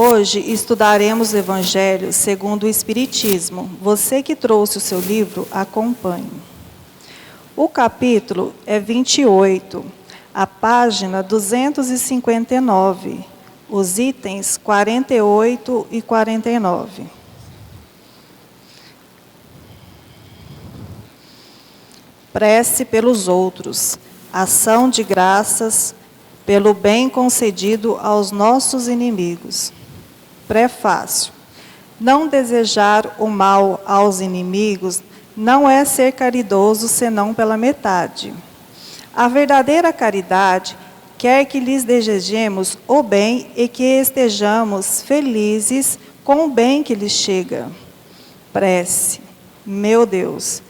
Hoje estudaremos o Evangelho segundo o Espiritismo. Você que trouxe o seu livro, acompanhe. O capítulo é 28, a página 259, os itens 48 e 49. Prece pelos outros, ação de graças pelo bem concedido aos nossos inimigos. Prefácio. Não desejar o mal aos inimigos não é ser caridoso senão pela metade. A verdadeira caridade quer que lhes desejemos o bem e que estejamos felizes com o bem que lhes chega. Prece. Meu Deus,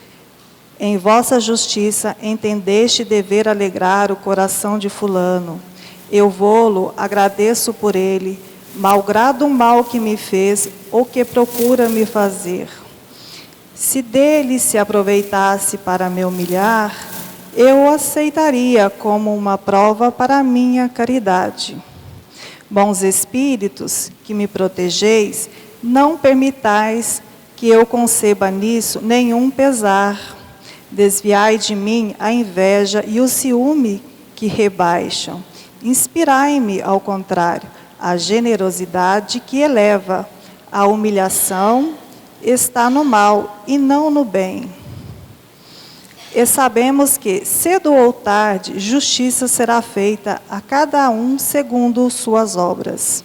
em vossa justiça entendeste dever alegrar o coração de fulano. Eu vou-lo, agradeço por ele, malgrado o mal que me fez ou que procura me fazer. Se dele se aproveitasse para me humilhar, eu o aceitaria como uma prova para a minha caridade. Bons espíritos, que me protegeis, não permitais que eu conceba nisso nenhum pesar. Desviai de mim a inveja e o ciúme que rebaixam. Inspirai-me, ao contrário, a generosidade que eleva. A humilhação está no mal e não no bem. E sabemos que, cedo ou tarde, justiça será feita a cada um segundo suas obras.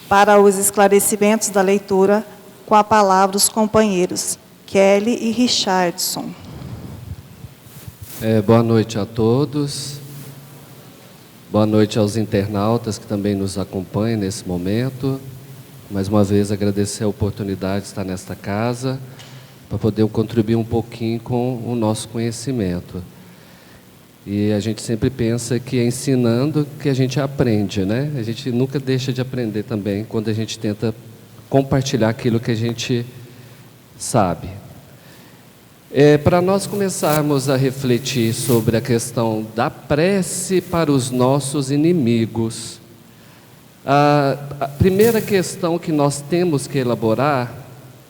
Para os esclarecimentos da leitura, com a palavra os companheiros Kelly e Richardson. Boa noite a todos. Boa noite aos internautas que também nos acompanham nesse momento. Mais uma vez agradecer a oportunidade de estar nesta casa, para poder contribuir um pouquinho com o nosso conhecimento. E a gente sempre pensa que é ensinando que a gente aprende, né? A gente nunca deixa de aprender também quando a gente tenta compartilhar aquilo que a gente sabe. Para nós começarmos a refletir sobre a questão da prece para os nossos inimigos, a primeira questão que nós temos que elaborar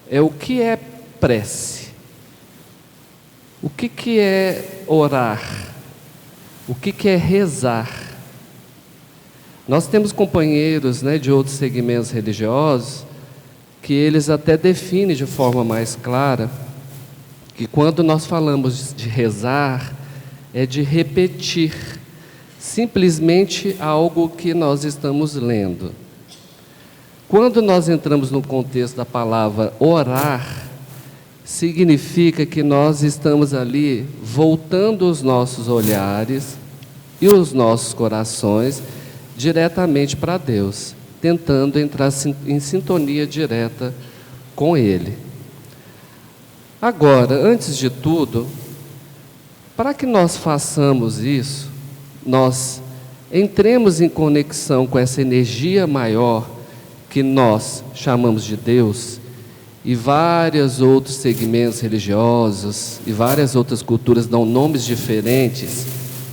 é o que é prece. O que é orar? O que é rezar? Nós temos companheiros, né, de outros segmentos religiosos que eles até definem de forma mais clara que quando nós falamos de rezar, é de repetir simplesmente algo que nós estamos lendo. Quando nós entramos no contexto da palavra orar, significa que nós estamos ali voltando os nossos olhares e os nossos corações diretamente para Deus, tentando entrar em sintonia direta com Ele. Agora, antes de tudo, para que nós façamos isso, nós entremos em conexão com essa energia maior que nós chamamos de Deus, e vários outros segmentos religiosos e várias outras culturas dão nomes diferentes,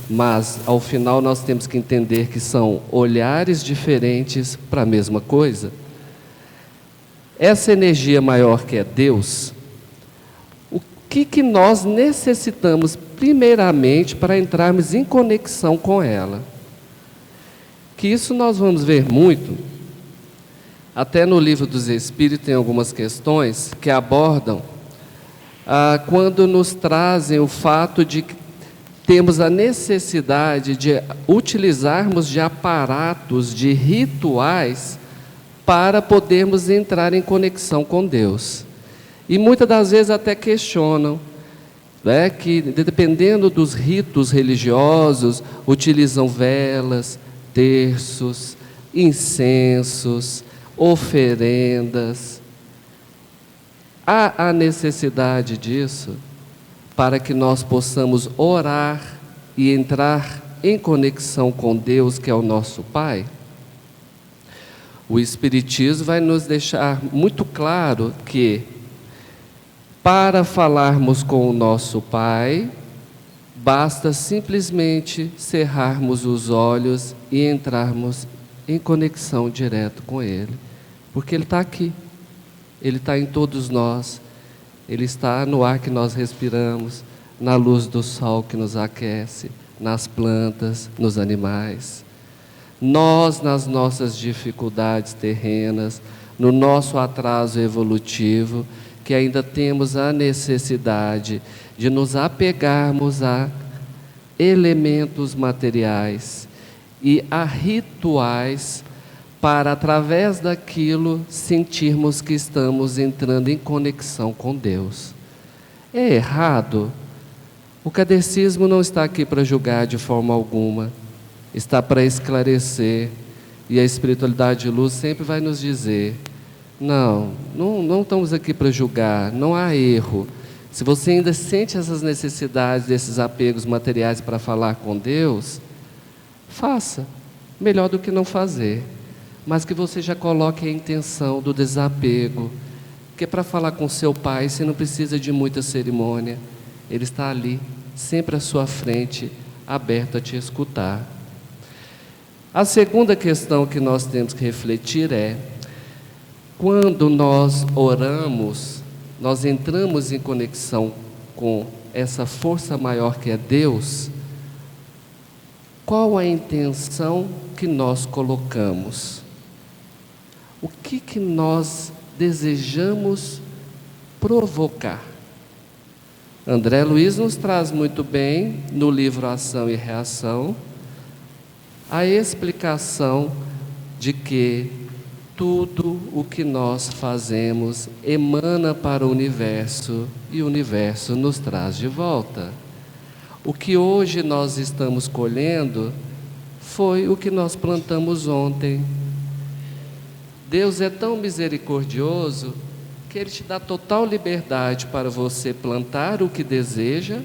mas ao final nós temos que entender que são olhares diferentes para a mesma coisa. Essa energia maior que é Deus, o que nós necessitamos primeiramente para entrarmos em conexão com ela? Que isso nós vamos ver muito, até no Livro dos Espíritos tem algumas questões que abordam quando nos trazem o fato de que temos a necessidade de utilizarmos de aparatos, de rituais, para podermos entrar em conexão com Deus. E muitas das vezes até questionam, né, que dependendo dos ritos religiosos, utilizam velas, terços, incensos, oferendas. Há a necessidade disso para que nós possamos orar e entrar em conexão com Deus, que é o nosso Pai? O Espiritismo vai nos deixar muito claro que, para falarmos com o nosso Pai, basta simplesmente cerrarmos os olhos e entrarmos em conexão direta com Ele, porque Ele está aqui, Ele está em todos nós, Ele está no ar que nós respiramos, na luz do sol que nos aquece, nas plantas, nos animais. Nós, nas nossas dificuldades terrenas, no nosso atraso evolutivo, que ainda temos a necessidade de nos apegarmos a elementos materiais e a rituais para, através daquilo, sentirmos que estamos entrando em conexão com Deus. É errado? O catecismo não está aqui para julgar de forma alguma, está para esclarecer, e a espiritualidade de luz sempre vai nos dizer, não estamos aqui para julgar, não há erro. Se você ainda sente essas necessidades, desses apegos materiais para falar com Deus, faça, melhor do que não fazer, mas que você já coloque a intenção do desapego, que é para falar com seu Pai, você não precisa de muita cerimônia, Ele está ali, sempre à sua frente, aberto a te escutar. A segunda questão que nós temos que refletir é, quando nós oramos, nós entramos em conexão com essa força maior que é Deus, qual a intenção que nós colocamos? O que nós desejamos provocar? André Luiz nos traz muito bem, no livro Ação e Reação, a explicação de que tudo o que nós fazemos emana para o universo e o universo nos traz de volta. O que hoje nós estamos colhendo foi o que nós plantamos ontem. Deus é tão misericordioso que Ele te dá total liberdade para você plantar o que deseja,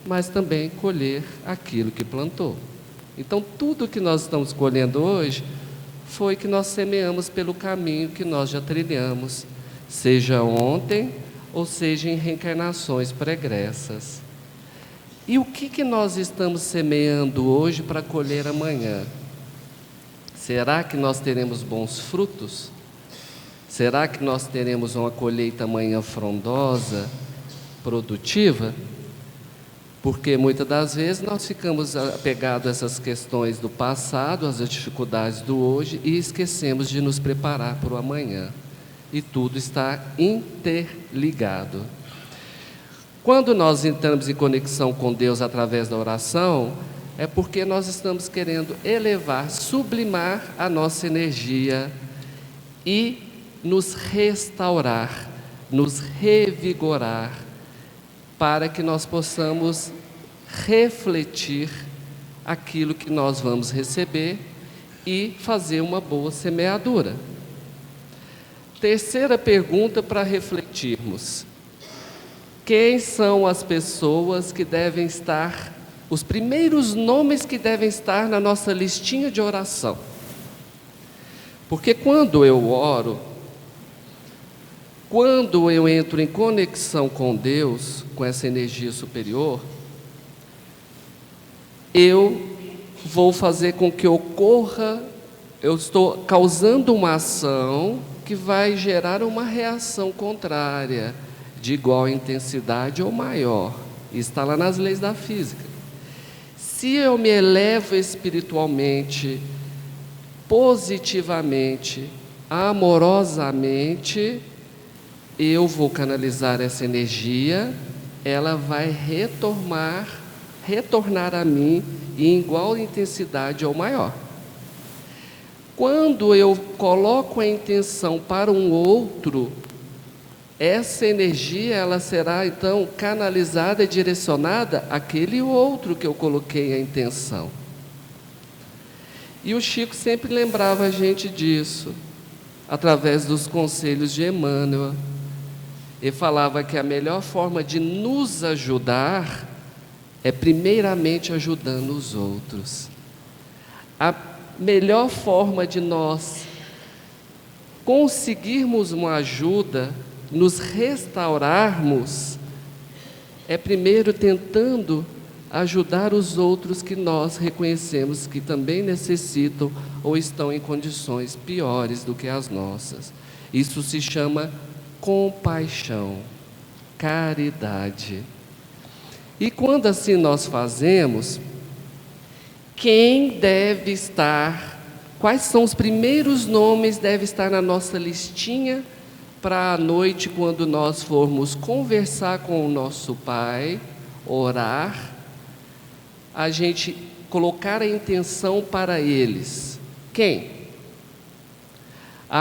mas também colher aquilo que plantou. Então, tudo que nós estamos colhendo hoje foi que nós semeamos pelo caminho que nós já trilhamos, seja ontem ou seja em reencarnações pregressas. E o que nós estamos semeando hoje para colher amanhã? Será que nós teremos bons frutos? Será que nós teremos uma colheita amanhã frondosa, produtiva? Porque muitas das vezes nós ficamos apegados a essas questões do passado, às dificuldades do hoje, e esquecemos de nos preparar para o amanhã. E tudo está interligado. Quando nós entramos em conexão com Deus através da oração, é porque nós estamos querendo elevar, sublimar a nossa energia e nos restaurar, nos revigorar, para que nós possamos refletir aquilo que nós vamos receber e fazer uma boa semeadura. Terceira pergunta para refletirmos: quem são as pessoas que devem estar, os primeiros nomes que devem estar na nossa listinha de oração? Porque quando eu oro, quando eu entro em conexão com Deus, com essa energia superior, eu vou fazer com que ocorra, eu estou causando uma ação que vai gerar uma reação contrária, de igual intensidade ou maior. Isso está lá nas leis da física. Se eu me elevo espiritualmente, positivamente, amorosamente, eu vou canalizar essa energia, ela vai retornar a mim em igual intensidade ou maior. Quando eu coloco a intenção para um outro, essa energia ela será então canalizada e direcionada àquele outro que eu coloquei a intenção. E o Chico sempre lembrava a gente disso, através dos conselhos de Emmanuel. Ele falava que a melhor forma de nos ajudar é primeiramente ajudando os outros. A melhor forma de nós conseguirmos uma ajuda, nos restaurarmos, é primeiro tentando ajudar os outros que nós reconhecemos que também necessitam ou estão em condições piores do que as nossas. Isso se chama compaixão, caridade. E quando assim nós fazemos, quem deve estar, quais são os primeiros nomes devem estar na nossa listinha para a noite, quando nós formos conversar com o nosso Pai, orar, a gente colocar a intenção para eles. Quem?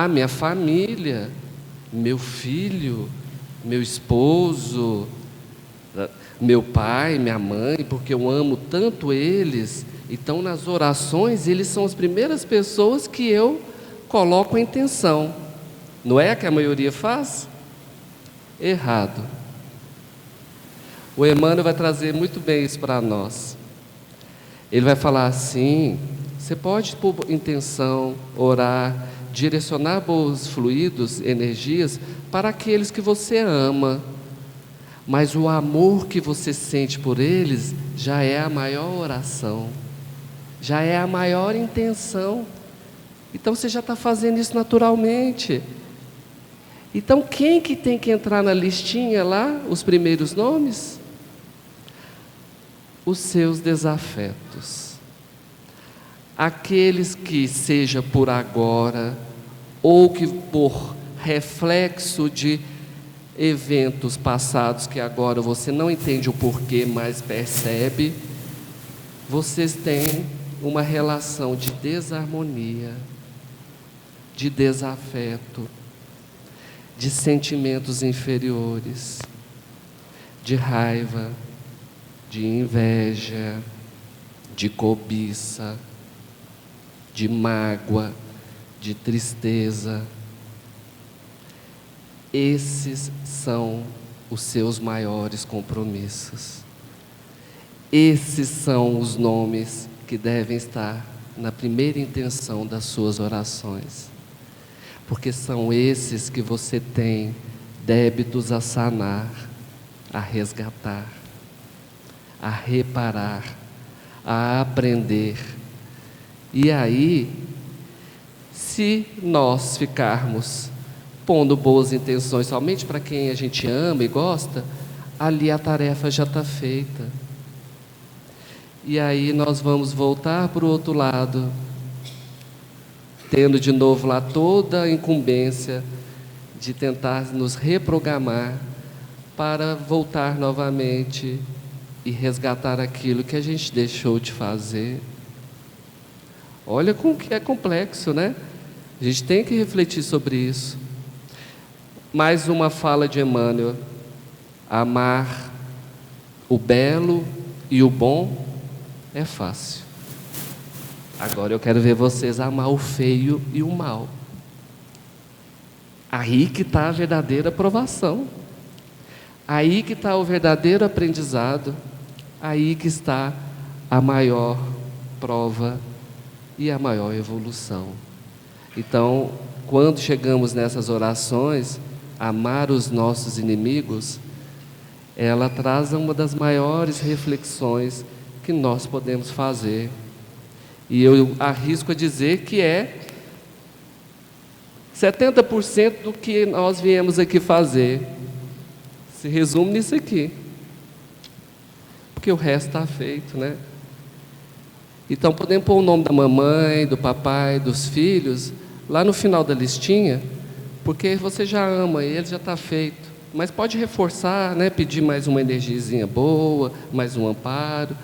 Minha família, meu filho, meu esposo, meu pai, minha mãe, porque eu amo tanto eles. Então, nas orações, eles são as primeiras pessoas que eu coloco a intenção. Não é que a maioria faz? Errado. O Emmanuel vai trazer muito bem isso para nós. Ele vai falar assim: você pode, por intenção, orar, direcionar bons fluidos, energias, para aqueles que você ama. Mas o amor que você sente por eles já é a maior oração, já é a maior intenção. Então você já está fazendo isso naturalmente. Então quem que tem que entrar na listinha lá, os primeiros nomes? Os seus desafetos. Aqueles que, seja por agora, ou que por reflexo de eventos passados que agora você não entende o porquê, mas percebe, vocês têm uma relação de desarmonia, de desafeto, de sentimentos inferiores, de raiva, de inveja, de cobiça, de mágoa, de tristeza. Esses são os seus maiores compromissos. Esses são os nomes que devem estar na primeira intenção das suas orações. Porque são esses que você tem débitos a sanar, a resgatar, a reparar, a aprender. E aí, se nós ficarmos pondo boas intenções somente para quem a gente ama e gosta, ali a tarefa já está feita. E aí nós vamos voltar para o outro lado, tendo de novo lá toda a incumbência de tentar nos reprogramar para voltar novamente e resgatar aquilo que a gente deixou de fazer. Olha como que é complexo, né? A gente tem que refletir sobre isso. Mais uma fala de Emmanuel: amar o belo e o bom é fácil. Agora eu quero ver vocês amar o feio e o mal. Aí que está a verdadeira provação. Aí que está o verdadeiro aprendizado. Aí que está a maior prova e a maior evolução. Então, quando chegamos nessas orações, amar os nossos inimigos, ela traz uma das maiores reflexões que nós podemos fazer. E eu arrisco a dizer que é 70% do que nós viemos aqui fazer. Se resume nisso aqui. Porque o resto está feito, né? Então podemos pôr o nome da mamãe, do papai, dos filhos lá no final da listinha, porque você já ama e ele já está feito. Mas pode reforçar, né? Pedir mais uma energiazinha boa, mais um amparo.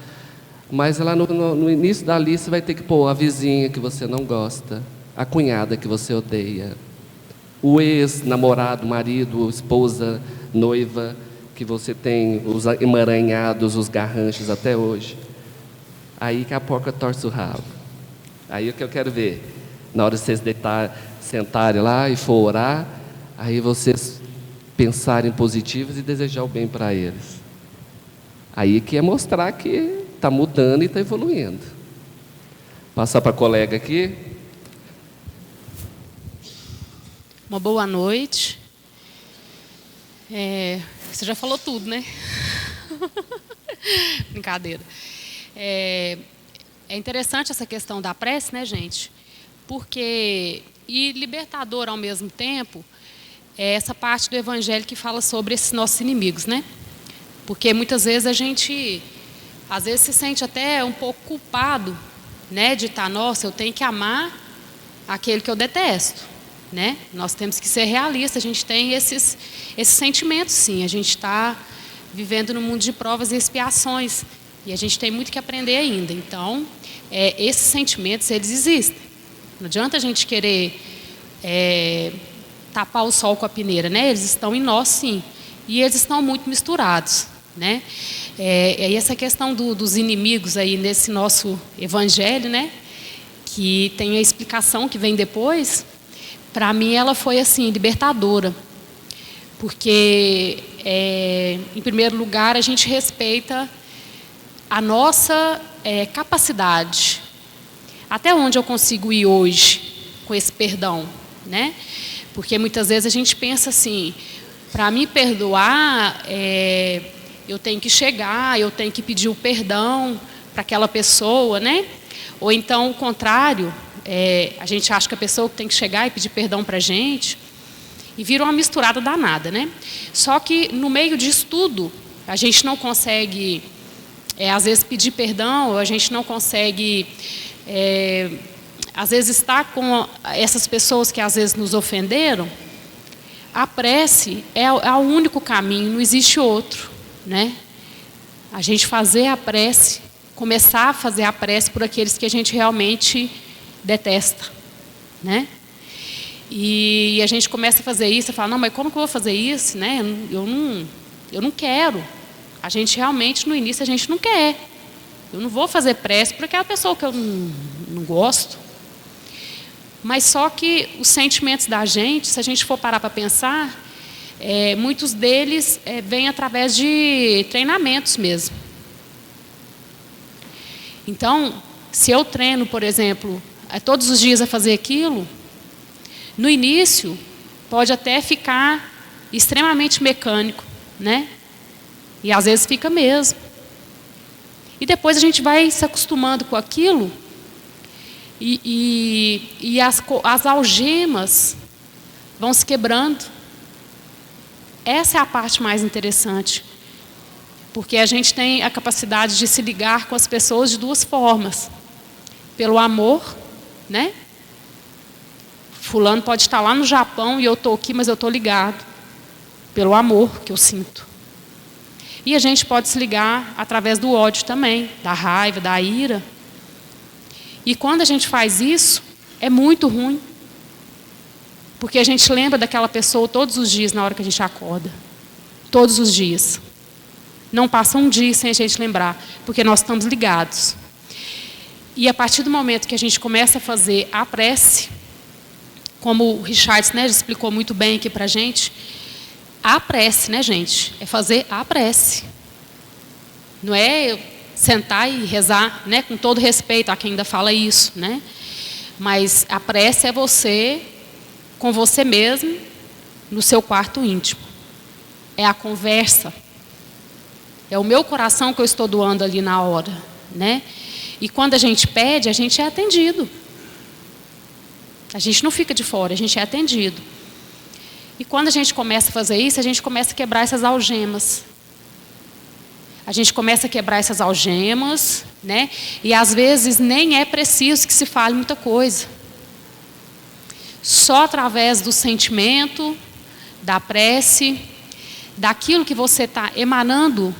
Mas lá no início da lista vai ter que pôr a vizinha que você não gosta, a cunhada que você odeia, o ex-namorado, marido, esposa, noiva, que você tem os emaranhados, os garranchos até hoje. Aí que a porca torce o rabo. Aí é o que eu quero ver. Na hora de vocês sentarem lá e for orar, aí vocês pensarem positivos e desejar o bem para eles. Aí que é mostrar que está mudando e está evoluindo. Passar para a colega aqui. Uma boa noite. Você já falou tudo, né? Brincadeira. É interessante essa questão da prece, né, gente? Porque, e libertador ao mesmo tempo, é essa parte do Evangelho que fala sobre esses nossos inimigos, né? Porque muitas vezes a gente, às vezes, se sente até um pouco culpado, né? De estar, nossa, eu tenho que amar aquele que eu detesto, né? Nós temos que ser realistas, a gente tem esses sentimentos, sim. A gente está vivendo num mundo de provas e expiações, e a gente tem muito que aprender ainda. Então, esses sentimentos, eles existem. Não adianta a gente querer tapar o sol com a peneira, né? Eles estão em nós, sim. E eles estão muito misturados, né? E essa questão dos inimigos aí nesse nosso evangelho, né? Que tem a explicação que vem depois, para mim ela foi assim, libertadora. Porque, em primeiro lugar, a gente respeita a nossa capacidade. Até onde eu consigo ir hoje com esse perdão, né? Porque muitas vezes a gente pensa assim, para me perdoar, eu tenho que chegar, eu tenho que pedir o perdão para aquela pessoa, né? Ou então o contrário, a gente acha que a pessoa tem que chegar e pedir perdão para a gente, e vira uma misturada danada, né? Só que no meio disso tudo, a gente não consegue, às vezes, pedir perdão, ou a gente não consegue... às vezes estar com essas pessoas que às vezes nos ofenderam. A prece é o único caminho, não existe outro, né? A gente fazer a prece, começar a fazer a prece por aqueles que a gente realmente detesta, né? E a gente começa a fazer isso e fala, não, mas como que eu vou fazer isso, né? Eu não quero. A gente realmente, no início, a gente não quer. Eu não vou fazer prece para aquela pessoa que eu não gosto. Mas só que os sentimentos da gente, se a gente for parar para pensar, muitos deles vêm através de treinamentos mesmo. Então, se eu treino, por exemplo, todos os dias a fazer aquilo, no início pode até ficar extremamente mecânico, né? E às vezes fica mesmo. E depois a gente vai se acostumando com aquilo e as algemas vão se quebrando. Essa é a parte mais interessante. Porque a gente tem a capacidade de se ligar com as pessoas de duas formas. Pelo amor, né? Fulano pode estar lá no Japão e eu estou aqui, mas eu estou ligado. Pelo amor que eu sinto. E a gente pode se ligar através do ódio também, da raiva, da ira. E quando a gente faz isso, é muito ruim. Porque a gente lembra daquela pessoa todos os dias na hora que a gente acorda. Todos os dias. Não passa um dia sem a gente lembrar, porque nós estamos ligados. E a partir do momento que a gente começa a fazer a prece, como o Richard, né, explicou muito bem aqui para a gente, a prece, né, gente? É fazer a prece. Não é sentar e rezar, né, com todo respeito a quem ainda fala isso, né? Mas a prece é você, com você mesmo, no seu quarto íntimo. É a conversa. É o meu coração que eu estou doando ali na hora, né? E quando a gente pede, a gente é atendido. A gente não fica de fora, a gente é atendido. E quando a gente começa a fazer isso, a gente começa a quebrar essas algemas. A gente começa a quebrar essas algemas, né? E às vezes nem é preciso que se fale muita coisa. Só através do sentimento, da prece, daquilo que você está emanando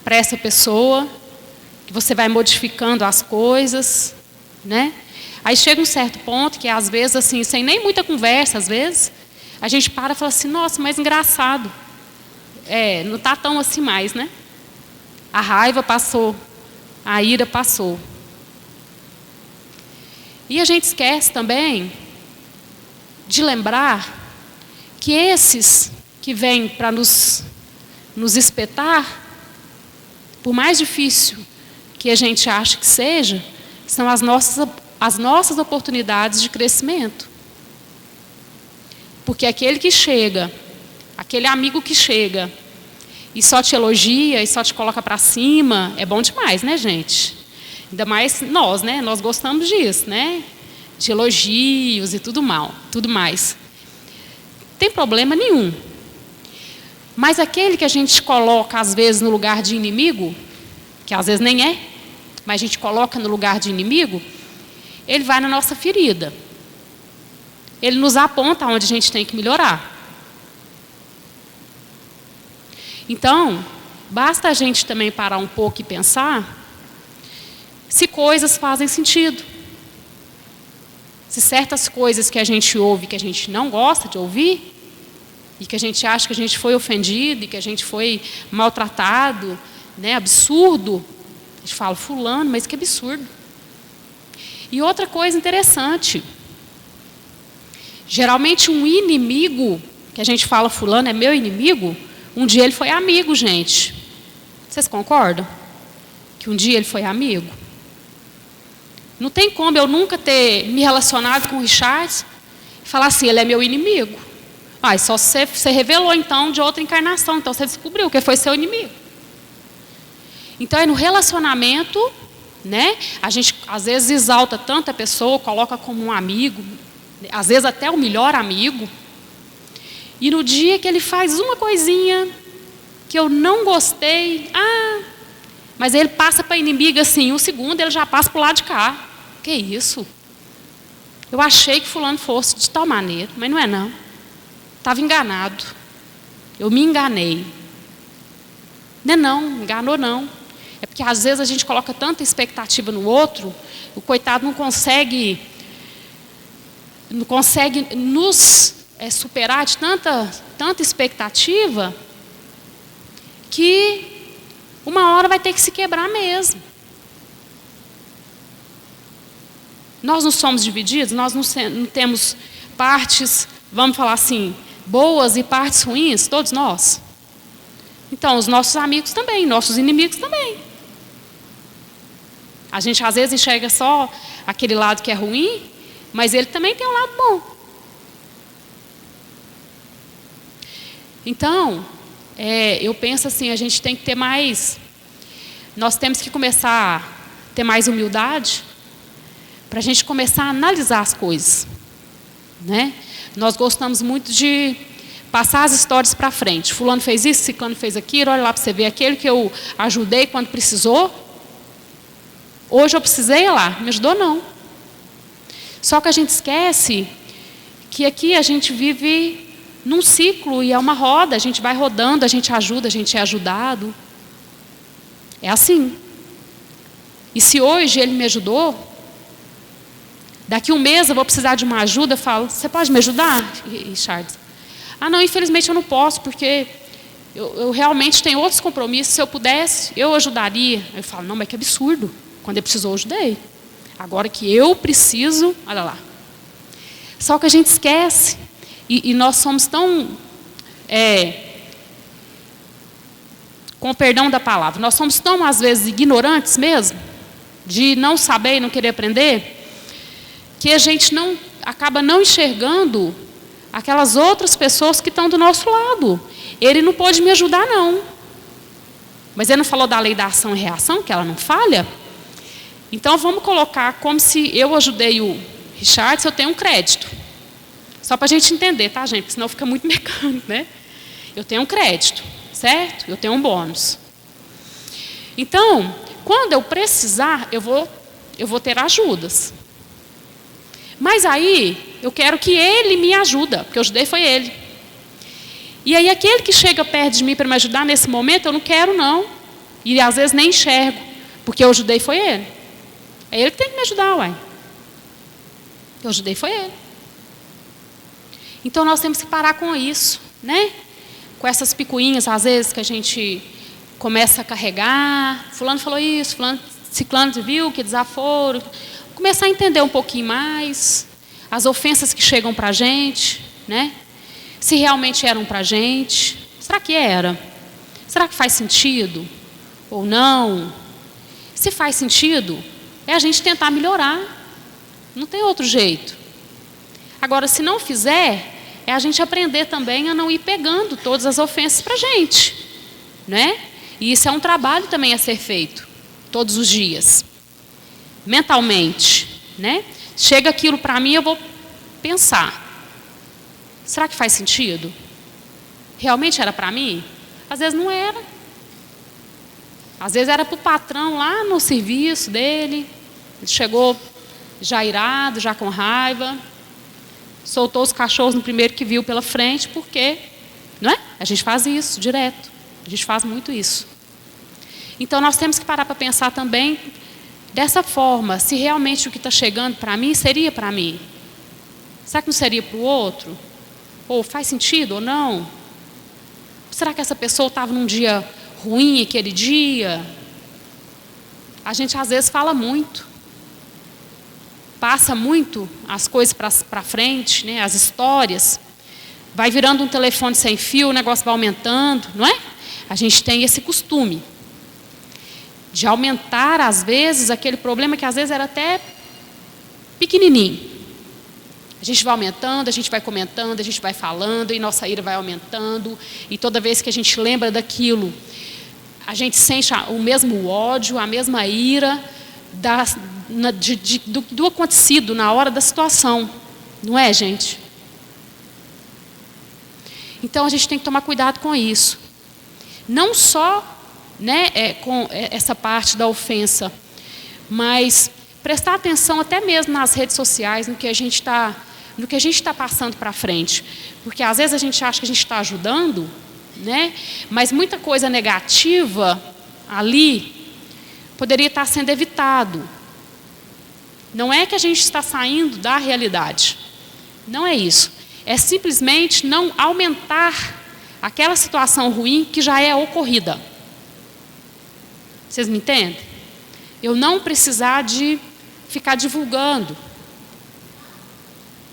para essa pessoa, que você vai modificando as coisas, né? Aí chega um certo ponto que às vezes, assim, sem nem muita conversa, às vezes, a gente para e fala assim, nossa, mas engraçado. Não está tão assim mais, né? A raiva passou, a ira passou. E a gente esquece também de lembrar que esses que vêm para nos espetar, por mais difícil que a gente ache que seja, são as nossas oportunidades de crescimento. Porque aquele que chega, aquele amigo que chega e só te elogia, e só te coloca para cima, é bom demais, né, gente? Ainda mais nós, né? Nós gostamos disso, né? De elogios e tudo mais. Não tem problema nenhum. Mas aquele que a gente coloca, às vezes, no lugar de inimigo, que às vezes nem é, mas a gente coloca no lugar de inimigo, ele vai na nossa ferida. Ele nos aponta onde a gente tem que melhorar. Então, basta a gente também parar um pouco e pensar se coisas fazem sentido. Se certas coisas que a gente ouve, que a gente não gosta de ouvir, e que a gente acha que a gente foi ofendido, e que a gente foi maltratado, né, absurdo, a gente fala, fulano, mas que absurdo. E outra coisa interessante, geralmente um inimigo, que a gente fala, fulano é meu inimigo, um dia ele foi amigo, gente. Vocês concordam? Que um dia ele foi amigo? Não tem como eu nunca ter me relacionado com o Richard e falar assim, ele é meu inimigo. Ah, só você revelou então de outra encarnação, então você descobriu que foi seu inimigo. Então é no relacionamento, né? A gente às vezes exalta tanto a pessoa, coloca como um amigo, às vezes até o melhor amigo. E no dia que ele faz uma coisinha que eu não gostei, mas ele passa para inimigo assim, um segundo ele já passa para o lado de cá. Que isso? Eu achei que fulano fosse de tal maneira, mas não é não. Estava enganado. Eu me enganei. Não, enganou não. É porque às vezes a gente coloca tanta expectativa no outro, o coitado não consegue nos superar de tanta expectativa, que uma hora vai ter que se quebrar mesmo. Nós não somos divididos, nós não temos partes, vamos falar assim, boas e partes ruins, todos nós. Então, os nossos amigos também, nossos inimigos também. A gente às vezes enxerga só aquele lado que é ruim, mas ele também tem um lado bom. Então, eu penso assim, a gente tem que ter mais, nós temos que começar a ter mais humildade, para a gente começar a analisar as coisas, né? Nós gostamos muito de passar as histórias para frente. Fulano fez isso, ciclano fez aquilo, olha lá para você ver aquele que eu ajudei quando precisou. Hoje eu precisei, olha lá, me ajudou não. Só que a gente esquece que aqui a gente vive num ciclo e é uma roda, a gente vai rodando, a gente ajuda, a gente é ajudado. É assim. E se hoje ele me ajudou, daqui um mês eu vou precisar de uma ajuda, eu falo, você pode me ajudar, Richard? Não, infelizmente eu não posso, porque eu realmente tenho outros compromissos, se eu pudesse, eu ajudaria. Eu falo, não, mas que absurdo, quando ele precisou eu ajudei. Agora que eu preciso, olha lá. Só que a gente esquece, e nós somos tão, com o perdão da palavra, nós somos tão às vezes ignorantes mesmo, de não saber e não querer aprender, que a gente acaba não enxergando aquelas outras pessoas que estão do nosso lado. Ele não pôde me ajudar, não. Mas ele não falou da lei da ação e reação, que ela não falha? Então, vamos colocar como se eu ajudei o Richard, se eu tenho um crédito. Só para a gente entender, tá, gente? Porque senão fica muito mecânico, né? Eu tenho um crédito, certo? Eu tenho um bônus. Então, quando eu precisar, eu vou ter ajudas. Mas aí, eu quero que ele me ajude, porque eu ajudei foi ele. E aí, aquele que chega perto de mim para me ajudar nesse momento, eu não quero não. E às vezes nem enxergo, porque eu ajudei foi ele. É ele que tem que me ajudar, uai. Eu ajudei foi ele. Então, nós temos que parar com isso, né? Com essas picuinhas, às vezes, que a gente começa a carregar. Fulano falou isso, fulano, ciclano viu, que desaforo. Começar a entender um pouquinho mais as ofensas que chegam para a gente, né? Se realmente eram para a gente. Será que era? Será que faz sentido? Ou não? Se faz sentido, é a gente tentar melhorar. Não tem outro jeito. Agora, se não fizer, é a gente aprender também a não ir pegando todas as ofensas para a gente, né? E isso é um trabalho também a ser feito, todos os dias, mentalmente, né? Chega aquilo para mim, eu vou pensar, será que faz sentido? Realmente era para mim? Às vezes não era. Às vezes era para o patrão lá no serviço dele, ele chegou já irado, já com raiva, soltou os cachorros no primeiro que viu pela frente, porque, não é? A gente faz isso direto, a gente faz muito isso. Então nós temos que parar para pensar também dessa forma, se realmente o que está chegando para mim seria para mim. Será que não seria para o outro? Ou faz sentido ou não? Será que essa pessoa estava num dia ruim aquele dia? A gente às vezes fala muito, passa muito as coisas para frente, né? As histórias, vai virando um telefone sem fio, o negócio vai aumentando, não é? A gente tem esse costume de aumentar às vezes aquele problema que às vezes era até pequenininho. A gente vai aumentando, a gente vai comentando, a gente vai falando, e nossa ira vai aumentando, e toda vez que a gente lembra daquilo, a gente sente o mesmo ódio, a mesma ira do acontecido na hora da situação. Não é, gente? Então, a gente tem que tomar cuidado com isso. Não só, né, com essa parte da ofensa, mas prestar atenção até mesmo nas redes sociais, no que a gente está passando para frente. Porque, às vezes, a gente acha que a gente está ajudando, né? Mas muita coisa negativa ali poderia estar sendo evitado. Não é que a gente está saindo da realidade. Não é isso. É simplesmente não aumentar aquela situação ruim que já é ocorrida. Vocês me entendem? Eu não precisar de ficar divulgando.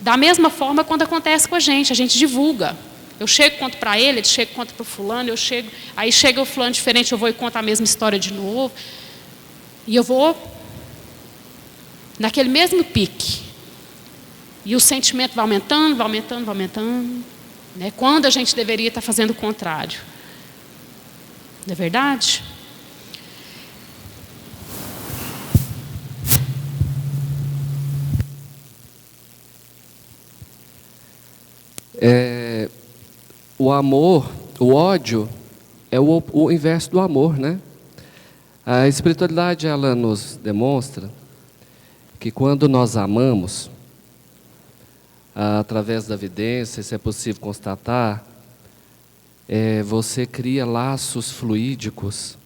Da mesma forma quando acontece com a gente divulga. Eu chego e conto para ele chega e conta para o fulano, aí chega o fulano diferente, eu vou e conto a mesma história de novo. E eu vou naquele mesmo pique. E o sentimento vai aumentando, vai aumentando, vai aumentando. Né? Quando a gente deveria estar fazendo o contrário. Não é verdade? O amor, o ódio, é o inverso do amor, né? A espiritualidade, ela nos demonstra que quando nós amamos, através da evidência, se é possível constatar, você cria laços fluídicos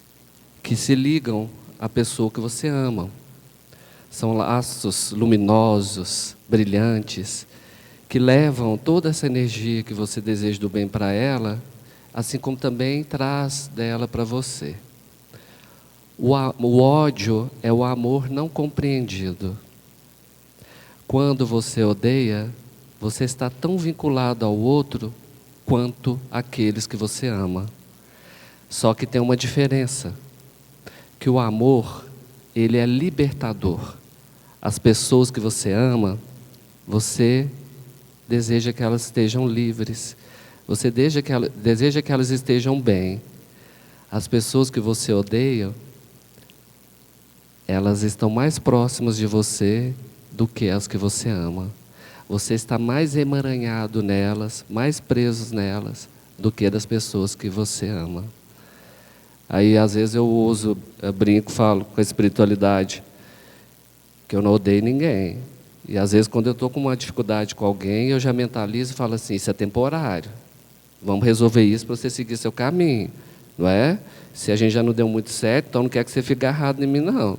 que se ligam à pessoa que você ama. São laços luminosos, brilhantes, que levam toda essa energia que você deseja do bem para ela, assim como também traz dela para você. O ódio é o amor não compreendido. Quando você odeia, você está tão vinculado ao outro quanto aqueles que você ama. Só que tem uma diferença, que o amor, ele é libertador. As pessoas que você ama, você deseja que elas estejam livres. Você deseja que elas estejam bem. As pessoas que você odeia, elas estão mais próximas de você do que as que você ama. Você está mais emaranhado nelas, mais preso nelas, do que das pessoas que você ama. Aí, às vezes, eu brinco, falo com a espiritualidade, que eu não odeio ninguém. E, às vezes, quando eu estou com uma dificuldade com alguém, eu já mentalizo e falo assim, isso é temporário. Vamos resolver isso para você seguir seu caminho, não é? Se a gente já não deu muito certo, então não quer que você fique agarrado em mim, não.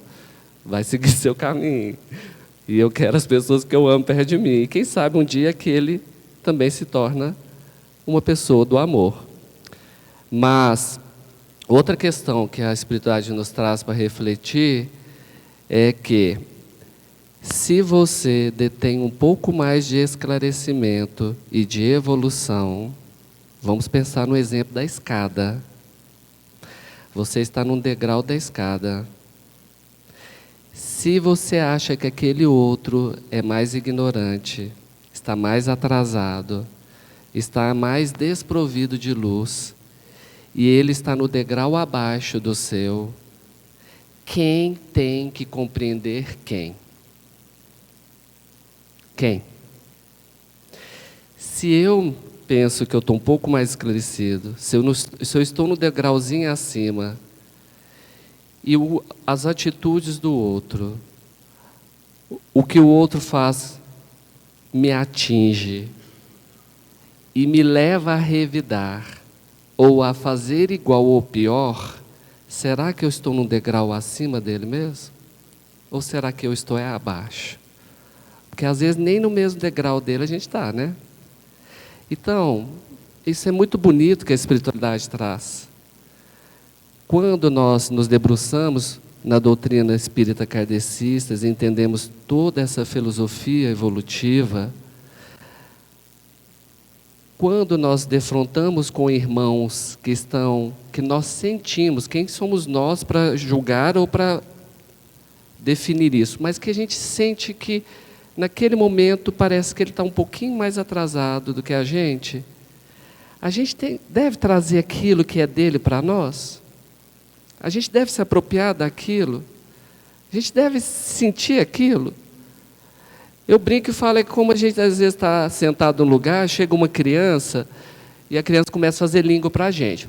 Vai seguir seu caminho. E eu quero as pessoas que eu amo perto de mim. E quem sabe um dia que ele também se torna uma pessoa do amor. Mas outra questão que a espiritualidade nos traz para refletir é que se você detém um pouco mais de esclarecimento e de evolução, vamos pensar no exemplo da escada. Você está num degrau da escada. Se você acha que aquele outro é mais ignorante, está mais atrasado, está mais desprovido de luz, e ele está no degrau abaixo do seu. Quem tem que compreender quem? Quem? Se eu penso que eu estou um pouco mais esclarecido, se eu estou no degrauzinho acima, e as atitudes do outro, o que o outro faz me atinge e me leva a revidar, ou a fazer igual ou pior, será que eu estou num degrau acima dele mesmo? Ou será que eu estou abaixo? Porque às vezes nem no mesmo degrau dele a gente está, né? Então, isso é muito bonito que a espiritualidade traz. Quando nós nos debruçamos na doutrina espírita kardecista, entendemos toda essa filosofia evolutiva, quando nós defrontamos com irmãos que nós sentimos, quem somos nós para julgar ou para definir isso, mas que a gente sente que naquele momento parece que ele está um pouquinho mais atrasado do que a gente deve trazer aquilo que é dele para nós. A gente deve se apropriar daquilo. A gente deve sentir aquilo. Eu brinco e falo, é como a gente às vezes está sentado num lugar, chega uma criança e a criança começa a fazer língua para a gente.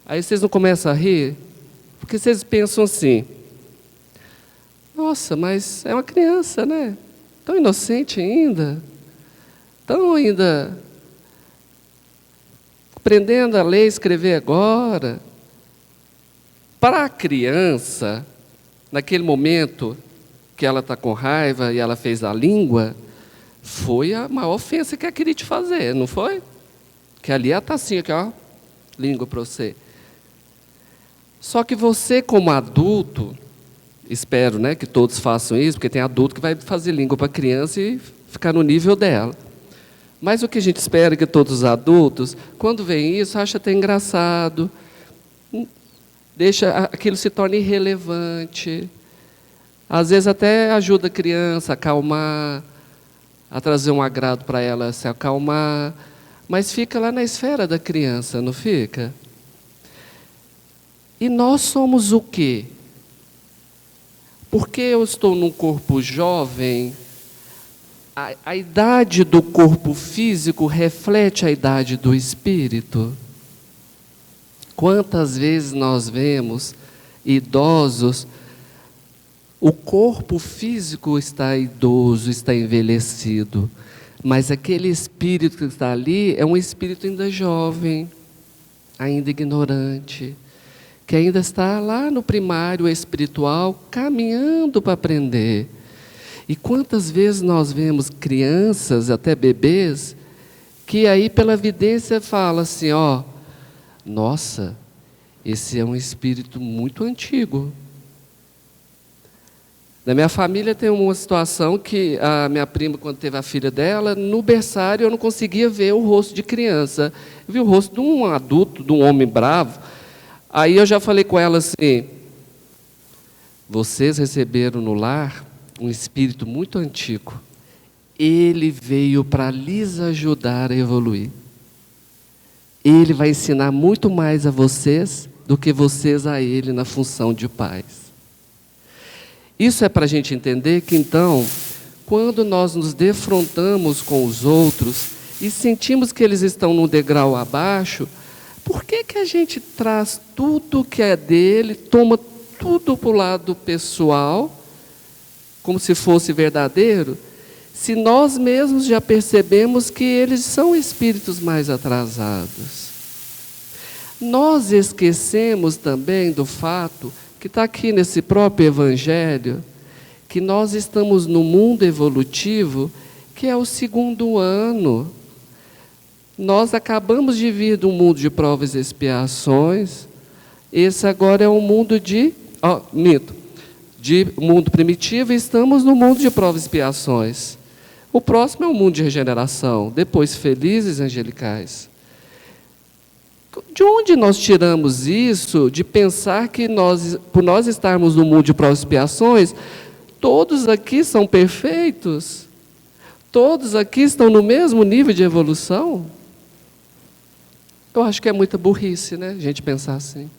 Aí vocês não começam a rir, porque vocês pensam assim, nossa, mas é uma criança, né? Tão inocente ainda, tão ainda aprendendo a ler e escrever agora. Para a criança, naquele momento que ela está com raiva e ela fez a língua, foi a maior ofensa que ela queria te fazer, não foi? Que ali ela está assim, aqui, ó, língua para você. Só que você, como adulto, espero, né, que todos façam isso, porque tem adulto que vai fazer língua para criança e ficar no nível dela. Mas o que a gente espera é que todos os adultos, quando veem isso, acham até engraçado, deixa aquilo se torna irrelevante. Às vezes até ajuda a criança a acalmar, a trazer um agrado para ela se acalmar, mas fica lá na esfera da criança, não fica? E nós somos o quê? Porque eu estou num corpo jovem, a idade do corpo físico reflete a idade do espírito. Quantas vezes nós vemos idosos, o corpo físico está idoso, está envelhecido, mas aquele espírito que está ali é um espírito ainda jovem, ainda ignorante, que ainda está lá no primário espiritual, caminhando para aprender. E quantas vezes nós vemos crianças, até bebês, que aí pela vidência fala assim, ó, nossa, esse é um espírito muito antigo. Na minha família tem uma situação que a minha prima, quando teve a filha dela, no berçário eu não conseguia ver o rosto de criança. Eu vi o rosto de um adulto, de um homem bravo. Aí eu já falei com ela assim, vocês receberam no lar um espírito muito antigo. Ele veio para lhes ajudar a evoluir. Ele vai ensinar muito mais a vocês do que vocês a ele na função de pais. Isso é para a gente entender que, então, quando nós nos defrontamos com os outros e sentimos que eles estão num degrau abaixo, por que a gente traz tudo que é dele, toma tudo para o lado pessoal, como se fosse verdadeiro, se nós mesmos já percebemos que eles são espíritos mais atrasados? Nós esquecemos também do fato que está aqui nesse próprio Evangelho, que nós estamos no mundo evolutivo, que é o 2º ano. Nós acabamos de vir de um mundo de provas e expiações, esse agora é um mundo de mundo primitivo, e estamos no mundo de provas e expiações. O próximo é o mundo de regeneração, depois felizes angelicais. De onde nós tiramos isso, de pensar que por nós estarmos no mundo de provas e expiações, todos aqui são perfeitos? Todos aqui estão no mesmo nível de evolução? Eu acho que é muita burrice, né, a gente pensar assim.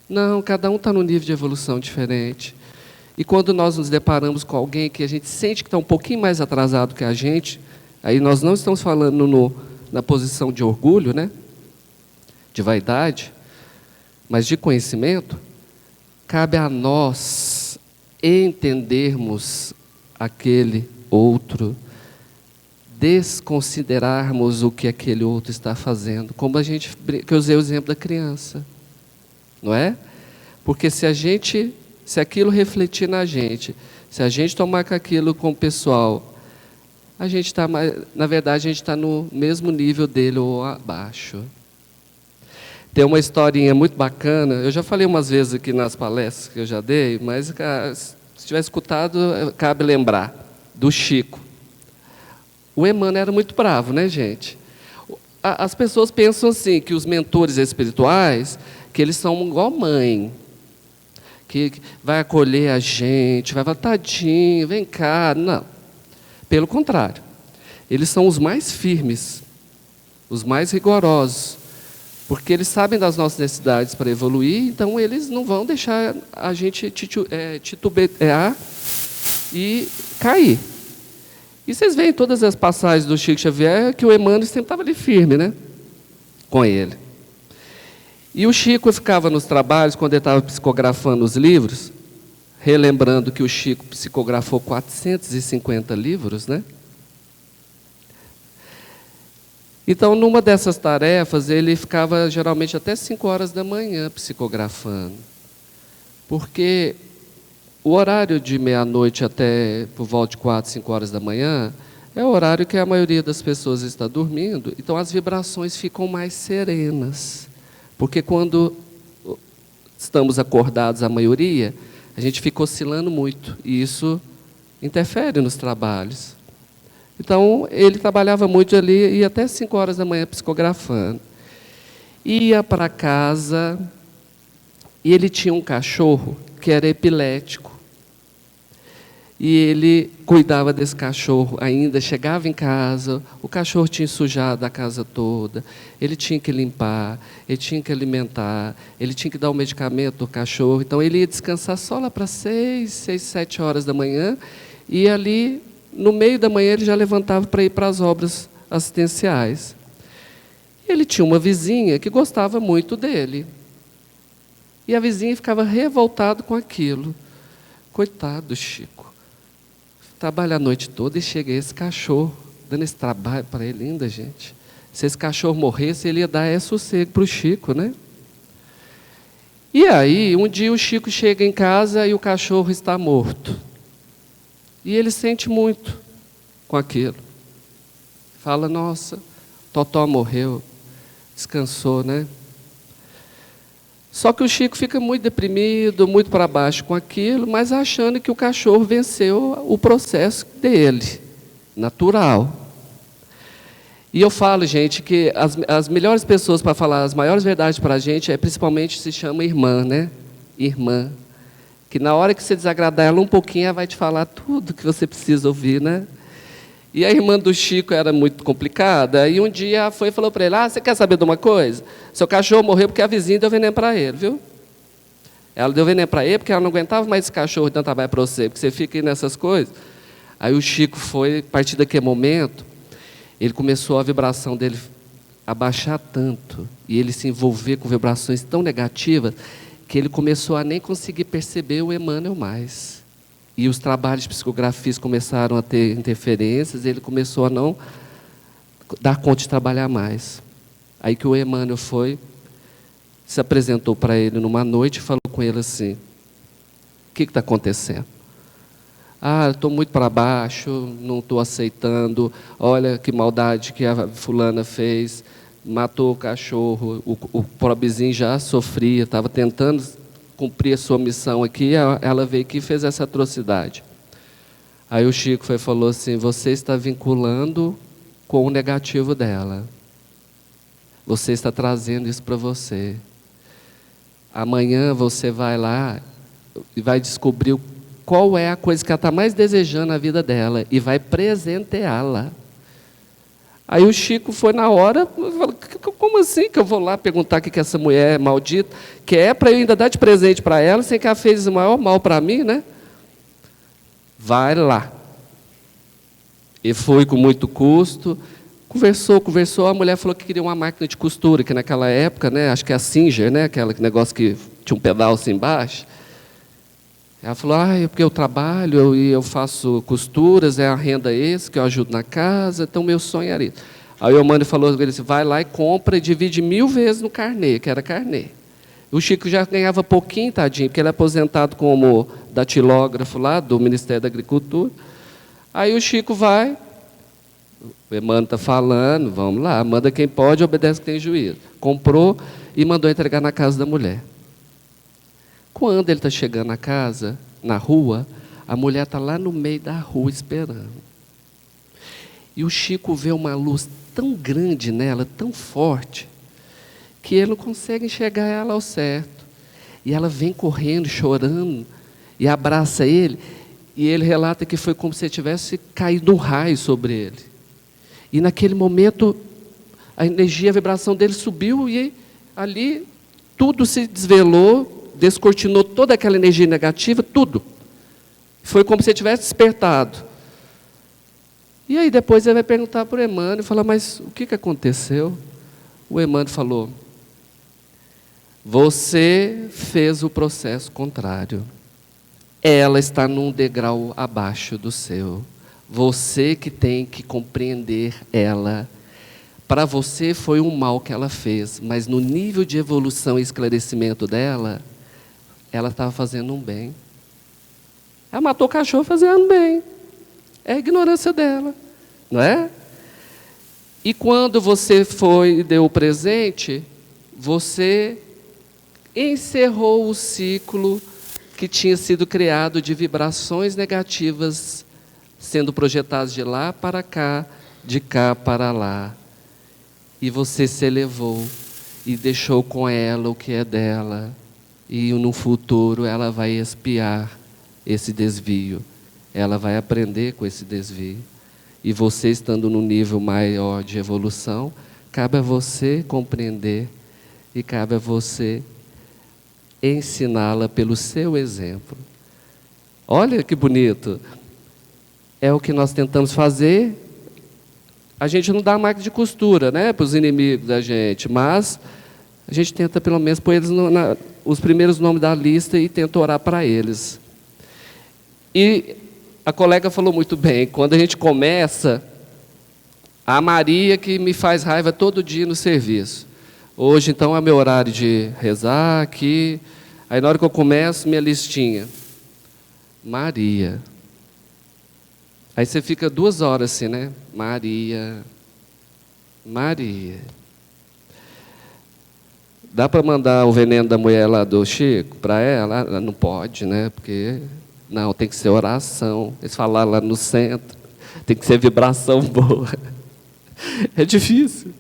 Não, cada um está num nível de evolução diferente. E quando nós nos deparamos com alguém que a gente sente que está um pouquinho mais atrasado que a gente, aí nós não estamos falando na posição de orgulho, né, de vaidade, mas de conhecimento, cabe a nós entendermos aquele outro, desconsiderarmos o que aquele outro está fazendo, como que eu usei o exemplo da criança, não é? Porque se aquilo refletir na gente, se a gente tomar com aquilo com o pessoal, a gente está, na verdade, a gente está no mesmo nível dele ou abaixo. Tem uma historinha muito bacana, eu já falei umas vezes aqui nas palestras que eu já dei, mas se tiver escutado, cabe lembrar, do Chico. O Emmanuel era muito bravo, né, gente? As pessoas pensam assim, que os mentores espirituais, que eles são igual mãe, que vai acolher a gente, vai falar, tadinho, vem cá. Não. Pelo contrário. Eles são os mais firmes, os mais rigorosos, porque eles sabem das nossas necessidades para evoluir, então eles não vão deixar a gente titubear e cair. E vocês veem todas as passagens do Chico Xavier que o Emmanuel sempre estava ali firme, né? Com ele. E o Chico ficava nos trabalhos, quando ele estava psicografando os livros, relembrando que o Chico psicografou 450 livros, né? Então, numa dessas tarefas, ele ficava geralmente até 5 horas da manhã psicografando. Porque o horário de meia-noite até por volta de 4, 5 horas da manhã é o horário que a maioria das pessoas está dormindo, então as vibrações ficam mais serenas. Porque quando estamos acordados, a maioria, a gente fica oscilando muito, e isso interfere nos trabalhos. Então, ele trabalhava muito ali, ia até 5 horas da manhã psicografando. Ia para casa, e ele tinha um cachorro que era epilético. E ele cuidava desse cachorro ainda, chegava em casa, o cachorro tinha sujado a casa toda, ele tinha que limpar, ele tinha que alimentar, ele tinha que dar o medicamento do cachorro. Então, ele ia descansar só lá para 6, 7 horas da manhã, e ali, no meio da manhã, ele já levantava para ir para as obras assistenciais. Ele tinha uma vizinha que gostava muito dele. E a vizinha ficava revoltada com aquilo. Coitado do Chico. Trabalha a noite toda e chega esse cachorro, dando esse trabalho para ele ainda, gente. Se esse cachorro morresse, ele ia dar sossego para o Chico, né? E aí, um dia o Chico chega em casa e o cachorro está morto. E ele sente muito com aquilo. Fala, nossa, Totó morreu, descansou, né? Só que o Chico fica muito deprimido, muito para baixo com aquilo, mas achando que o cachorro venceu o processo dele, natural. E eu falo, gente, que as melhores pessoas para falar as maiores verdades para a gente, principalmente se chama irmã, né? Irmã. Que na hora que você desagradar ela um pouquinho, ela vai te falar tudo que você precisa ouvir, né? E a irmã do Chico era muito complicada, e um dia ela foi e falou para ele, você quer saber de uma coisa? Seu cachorro morreu porque a vizinha deu veneno para ele, viu? Ela deu veneno para ele porque ela não aguentava mais esse cachorro dando trabalho para você, porque você fica aí nessas coisas. Aí o Chico foi, a partir daquele momento, ele começou a vibração dele a baixar tanto, e ele se envolver com vibrações tão negativas, que ele começou a nem conseguir perceber o Emmanuel mais. E os trabalhos de psicografia começaram a ter interferências, e ele começou a não dar conta de trabalhar mais. Aí que o Emmanuel se apresentou para ele numa noite e falou com ele assim, o que está acontecendo? Estou muito para baixo, não estou aceitando, olha que maldade que a fulana fez, matou o cachorro, o pobrezinho já sofria, estava tentando cumprir a sua missão aqui, ela veio aqui e fez essa atrocidade. Aí o Chico falou assim, você está vinculando com o negativo dela. Você está trazendo isso para você. Amanhã você vai lá e vai descobrir qual é a coisa que ela está mais desejando na vida dela e vai presenteá-la. Aí o Chico foi na hora, falou, como assim que eu vou lá perguntar o que essa mulher é maldita quer para eu ainda dar de presente para ela, sem que ela fez o maior mal para mim, né? Vai lá. E foi com muito custo, conversou, a mulher falou que queria uma máquina de costura, que naquela época, né, acho que é a Singer, né, aquele negócio que tinha um pedal assim embaixo. Ela falou, é porque eu trabalho e eu faço costuras, é a renda esse, que eu ajudo na casa, então meu sonho era isso. Aí o Eumânio falou, ele disse, vai lá e compra e divide 1000 vezes no carnê, que era carnê. O Chico já ganhava pouquinho, tadinho, porque ele é aposentado como datilógrafo lá do Ministério da Agricultura. Aí o Chico vai, o Emmanuel está falando, vamos lá, manda quem pode, obedece quem tem juízo. Comprou e mandou entregar na casa da mulher. Quando ele está chegando na casa, na rua, a mulher está lá no meio da rua esperando. E o Chico vê uma luz tão grande nela, tão forte, que ele não consegue enxergar ela ao certo. E ela vem correndo, chorando, e abraça ele, e ele relata que foi como se tivesse caído um raio sobre ele. E naquele momento, a energia, a vibração dele subiu, e ali tudo se desvelou, descortinou toda aquela energia negativa, tudo. Foi como se ele tivesse despertado. E aí depois ele vai perguntar para o Emmanuel, falar, mas o que aconteceu? O Emmanuel falou, você fez o processo contrário. Ela está num degrau abaixo do seu. Você que tem que compreender ela. Para você foi um mal que ela fez, mas no nível de evolução e esclarecimento dela, ela estava fazendo um bem. Ela matou o cachorro fazendo um bem. É a ignorância dela, não é? E quando você foi e deu o presente, você encerrou o ciclo que tinha sido criado de vibrações negativas sendo projetadas de lá para cá, de cá para lá. E você se elevou e deixou com ela o que é dela. E no futuro ela vai expiar esse desvio. Ela vai aprender com esse desvio. E você estando num nível maior de evolução, cabe a você compreender e cabe a você ensiná-la pelo seu exemplo. Olha que bonito. É o que nós tentamos fazer. A gente não dá máquina de costura, né, para os inimigos da gente, mas a gente tenta pelo menos pôr eles os primeiros nomes da lista e tenta orar para eles. E a colega falou muito bem, quando a gente começa, a Maria que me faz raiva todo dia no serviço. Hoje, então, é meu horário de rezar aqui. Aí, na hora que eu começo, minha listinha. Maria. Aí você fica 2 horas assim, né? Maria. Maria. Dá para mandar o veneno da mulher lá do Chico para ela? Ela não pode, né? Porque, não, tem que ser oração. Eles falaram lá no centro. Tem que ser vibração boa. É difícil.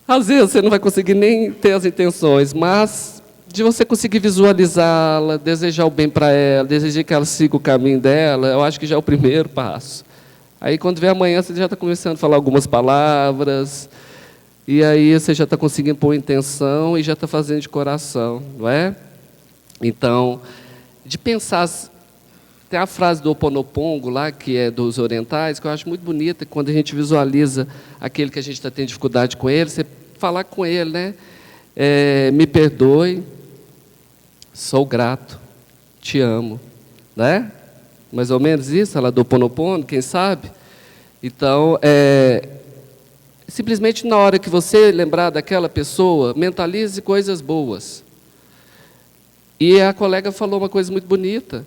Às vezes você não vai conseguir nem ter as intenções, mas de você conseguir visualizá-la, desejar o bem para ela, desejar que ela siga o caminho dela, eu acho que já é o primeiro passo. Aí quando vem amanhã, você já está começando a falar algumas palavras, e aí você já está conseguindo pôr intenção e já está fazendo de coração, não é? Então, de pensar... Tem a frase do Ho Oponopongo lá, que é dos orientais, que eu acho muito bonita, quando a gente visualiza aquele que a gente está tendo dificuldade com ele, você falar com ele, né? Me perdoe, sou grato, te amo, né? Mais ou menos isso, ela do Ho Oponopono, quem sabe? Então, simplesmente na hora que você lembrar daquela pessoa, mentalize coisas boas. E a colega falou uma coisa muito bonita.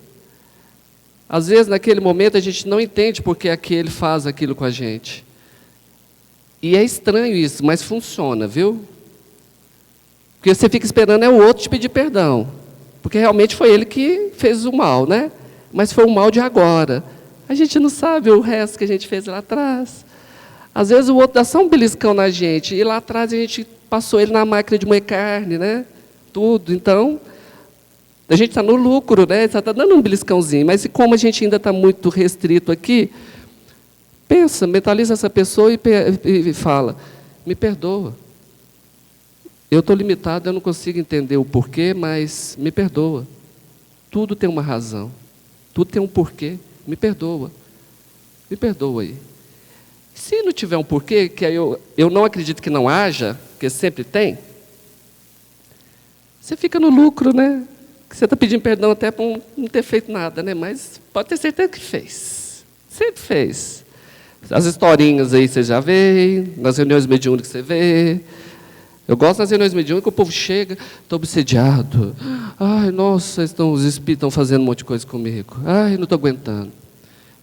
Às vezes, naquele momento, a gente não entende porque aquele faz aquilo com a gente. E é estranho isso, mas funciona, viu? Porque você fica esperando o outro te pedir perdão. Porque realmente foi ele que fez o mal, né? Mas foi o mal de agora. A gente não sabe o resto que a gente fez lá atrás. Às vezes, o outro dá só um beliscão na gente. E lá atrás, a gente passou ele na máquina de moer carne, né? Tudo. Então... a gente está no lucro, né? Só está dando um beliscãozinho. Mas como a gente ainda está muito restrito aqui, Pensa, mentaliza essa pessoa e fala, me perdoa. Eu estou limitado, eu não consigo entender o porquê, mas me perdoa. Tudo tem uma razão. Tudo tem um porquê. Me perdoa. Me perdoa aí. Se não tiver um porquê, que eu não acredito que não haja, porque sempre tem, você fica no lucro, né? Que você está pedindo perdão até por não ter feito nada, né? Mas pode ter certeza que fez. Sempre fez. As historinhas aí você já vê, nas reuniões mediúnicas você vê. Eu gosto das reuniões mediúnicas que o povo chega, estou obsediado. Ai, nossa, os espíritos estão fazendo um monte de coisa comigo. Ai, não estou aguentando.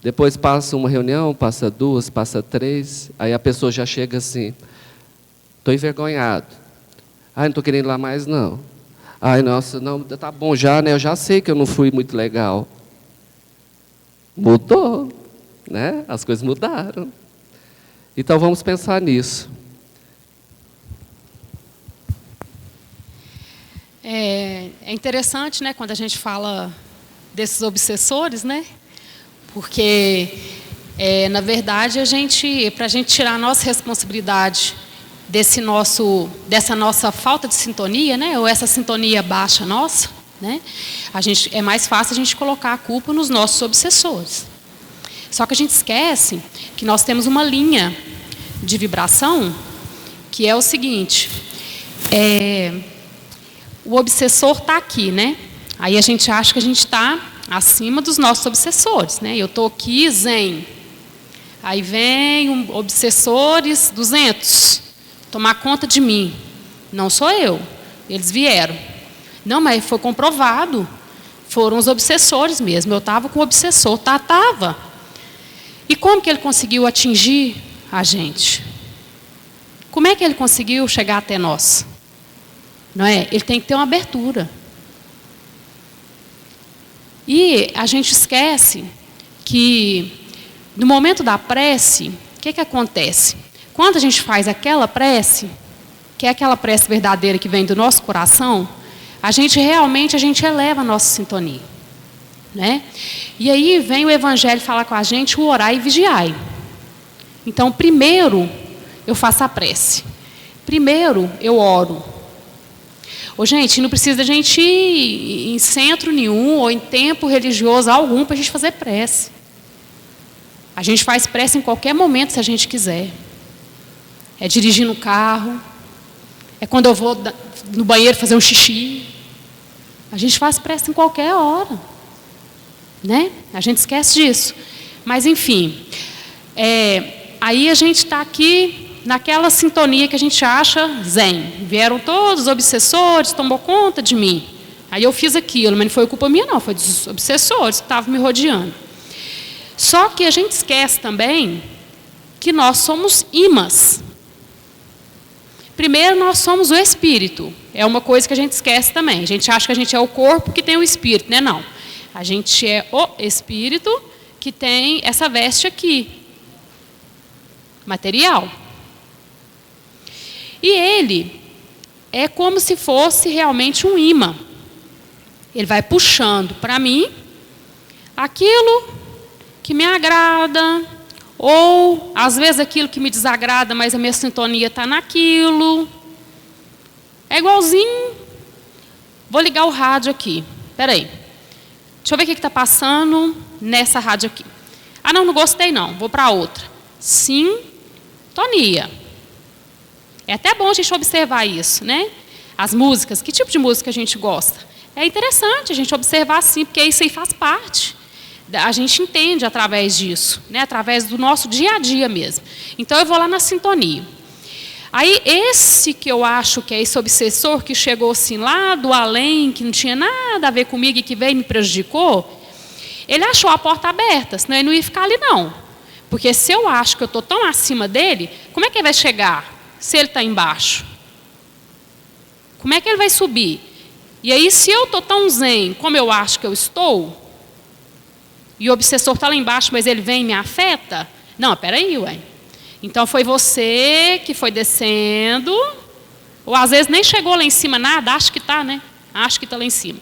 Depois passa uma reunião, passa 2, passa 3, aí a pessoa já chega assim, estou envergonhado. Ai, não estou querendo ir lá mais, não. Ai, nossa, não, tá bom já, né? Eu já sei que eu não fui muito legal. Mudou, né? As coisas mudaram. Então vamos pensar nisso. É interessante, né, quando a gente fala desses obsessores, né? Porque, na verdade, para a gente tirar a nossa responsabilidade dessa nossa falta de sintonia, né, ou essa sintonia baixa nossa, né, é mais fácil a gente colocar a culpa nos nossos obsessores. Só que a gente esquece que nós temos uma linha de vibração que é o seguinte, o obsessor está aqui, né? Aí a gente acha que a gente está acima dos nossos obsessores, né? Eu estou aqui zen. Aí vem obsessores 200 tomar conta de mim. Não sou eu, eles vieram. Não, mas foi comprovado. Foram os obsessores mesmo. Eu estava com o obsessor, estava. E como que ele conseguiu atingir a gente? Como é que ele conseguiu chegar até nós? Não é? Ele tem que ter uma abertura. E a gente esquece que, no momento da prece, o que acontece? Quando a gente faz aquela prece, que é aquela prece verdadeira que vem do nosso coração, a gente eleva a nossa sintonia. Né? E aí vem o Evangelho falar com a gente, o orar e vigiai. Então, primeiro, eu faço a prece. Primeiro, eu oro. Gente, não precisa da gente ir em centro nenhum ou em tempo religioso algum para a gente fazer prece. A gente faz prece em qualquer momento, se a gente quiser. É dirigindo o carro, é quando eu vou no banheiro fazer um xixi. A gente faz prece em qualquer hora. Né? A gente esquece disso. Mas, enfim, aí a gente está aqui naquela sintonia que a gente acha zen. Vieram todos os obsessores, tomou conta de mim. Aí eu fiz aquilo, mas não foi culpa minha não, foi dos obsessores que estavam me rodeando. Só que a gente esquece também que nós somos imãs. Primeiro, nós somos o espírito. É uma coisa que a gente esquece também. A gente acha que a gente é o corpo que tem o espírito, né? Não. A gente é o espírito que tem essa veste aqui, material. E ele é como se fosse realmente um imã. Ele vai puxando para mim aquilo que me agrada, ou às vezes aquilo que me desagrada, mas a minha sintonia está naquilo. É igualzinho. Vou ligar o rádio aqui. Espera aí. Deixa eu ver o que está passando nessa rádio aqui. Ah, não gostei não, vou para outra. Sintonia. É até bom a gente observar isso, né? As músicas, que tipo de música a gente gosta? É interessante a gente observar assim, porque isso aí faz parte. A gente entende através disso, né? Através do nosso dia a dia mesmo. Então eu vou lá na sintonia. Aí esse que eu acho que é esse obsessor que chegou assim lá do além, que não tinha nada a ver comigo e que veio e me prejudicou, ele achou a porta aberta, senão ele não ia ficar ali não. Porque se eu acho que eu estou tão acima dele, como é que ele vai chegar se ele está embaixo? Como é que ele vai subir? E aí se eu estou tão zen como eu acho que eu estou, e o obsessor está lá embaixo, mas ele vem e me afeta, não, peraí, ué. Então foi você que foi descendo, ou às vezes nem chegou lá em cima nada, acho que está, né? Acho que está lá em cima.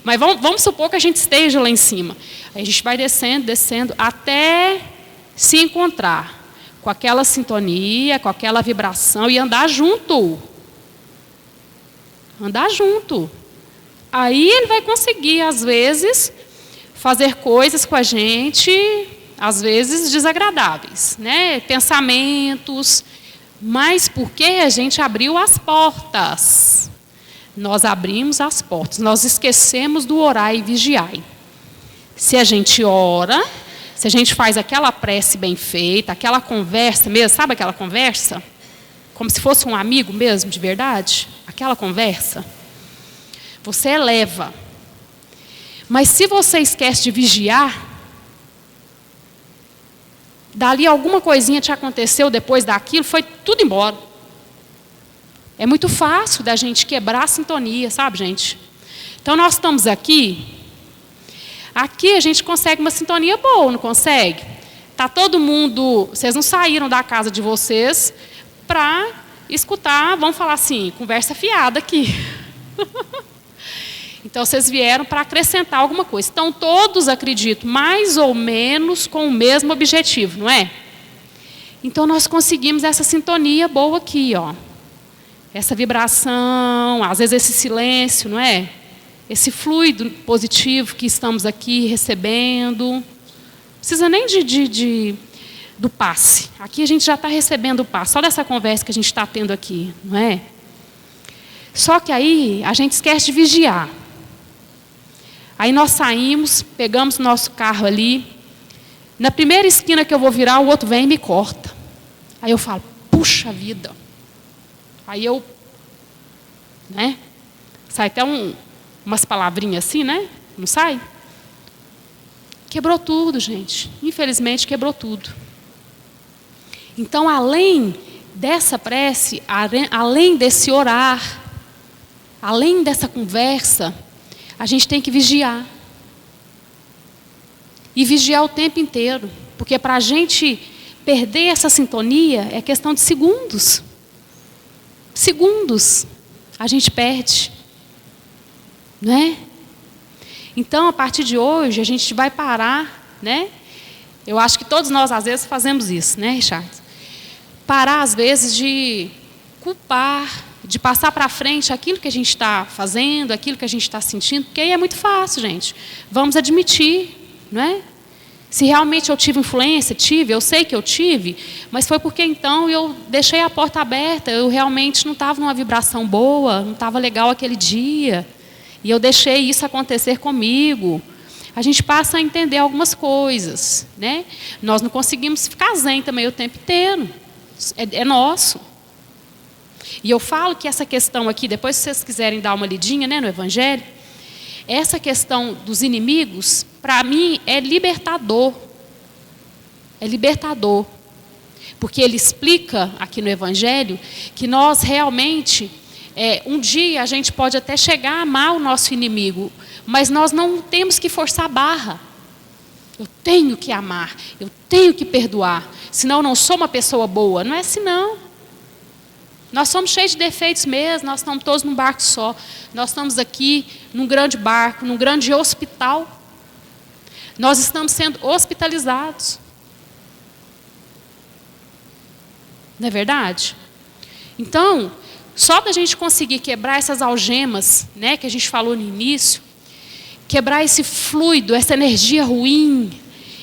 Mas vamos supor que a gente esteja lá em cima. Aí a gente vai descendo, descendo, até se encontrar com aquela sintonia, com aquela vibração e andar junto. Andar junto. Aí ele vai conseguir, às vezes, fazer coisas com a gente, às vezes desagradáveis, né? Pensamentos, mas porque a gente abriu as portas. Nós abrimos as portas, nós esquecemos do orar e vigiar. Se a gente ora, se a gente faz aquela prece bem feita, aquela conversa mesmo, sabe aquela conversa? Como se fosse um amigo mesmo, de verdade? Aquela conversa. Você eleva. Mas se você esquece de vigiar, dali alguma coisinha te aconteceu depois daquilo, foi tudo embora. É muito fácil da gente quebrar a sintonia, sabe, gente? Então, nós estamos aqui. Aqui a gente consegue uma sintonia boa, não consegue? Está todo mundo... Vocês não saíram da casa de vocês para escutar, vamos falar assim, conversa fiada aqui. Então, vocês vieram para acrescentar alguma coisa. Então, todos, acredito, mais ou menos com o mesmo objetivo, não é? Então, nós conseguimos essa sintonia boa aqui, ó. Essa vibração, às vezes esse silêncio, não é? Esse fluido positivo que estamos aqui recebendo. Não precisa nem do passe. Aqui a gente já está recebendo o passe. Só dessa conversa que a gente está tendo aqui, não é? Só que aí a gente esquece de vigiar. Aí nós saímos, pegamos nosso carro ali. Na primeira esquina que eu vou virar, o outro vem e me corta. Aí eu falo, puxa vida. Aí eu, né? Sai até umas palavrinhas assim, né? Não sai? Quebrou tudo, gente. Infelizmente, quebrou tudo. Então, além dessa prece, além desse orar, além dessa conversa, a gente tem que vigiar. E vigiar o tempo inteiro. Porque para a gente perder essa sintonia, é questão de segundos. Segundos a gente perde, né? Então, a partir de hoje, a gente vai parar, né? Eu acho que todos nós, às vezes, fazemos isso, né, Richard? Parar, às vezes, de culpar, de passar para frente aquilo que a gente está fazendo, aquilo que a gente está sentindo, porque aí é muito fácil, gente. Vamos admitir, não é? Se realmente eu tive influência, eu sei que eu tive, mas foi porque então eu deixei a porta aberta, eu realmente não estava numa vibração boa, não estava legal aquele dia, e eu deixei isso acontecer comigo. A gente passa a entender algumas coisas, né? Nós não conseguimos ficar zen também o tempo inteiro, é nosso. E eu falo que essa questão aqui, depois se vocês quiserem dar uma lidinha, né, no Evangelho, essa questão dos inimigos, para mim, é libertador. É libertador. Porque ele explica aqui no Evangelho que nós realmente, um dia a gente pode até chegar a amar o nosso inimigo, mas nós não temos que forçar a barra. Eu tenho que amar, eu tenho que perdoar, senão eu não sou uma pessoa boa. Não é assim, não. Nós somos cheios de defeitos mesmo, nós estamos todos num barco só. Nós estamos aqui num grande barco, num grande hospital. Nós estamos sendo hospitalizados. Não é verdade? Então, só da gente conseguir quebrar essas algemas, né, que a gente falou no início, quebrar esse fluido, essa energia ruim,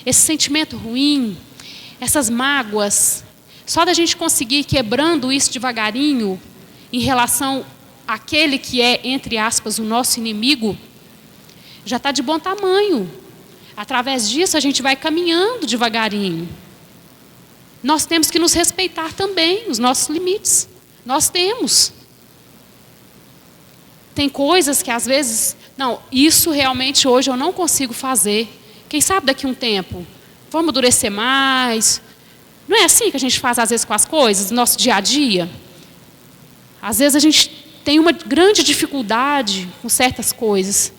esse sentimento ruim, essas mágoas, só da gente conseguir ir quebrando isso devagarinho em relação àquele que é, entre aspas, o nosso inimigo, já está de bom tamanho. Através disso, a gente vai caminhando devagarinho. Nós temos que nos respeitar também, os nossos limites. Nós temos. Tem coisas que, às vezes, não, isso realmente hoje eu não consigo fazer. Quem sabe daqui a um tempo, vamos amadurecer mais. Não é assim que a gente faz, às vezes, com as coisas, no nosso dia a dia? Às vezes a gente tem uma grande dificuldade com certas coisas.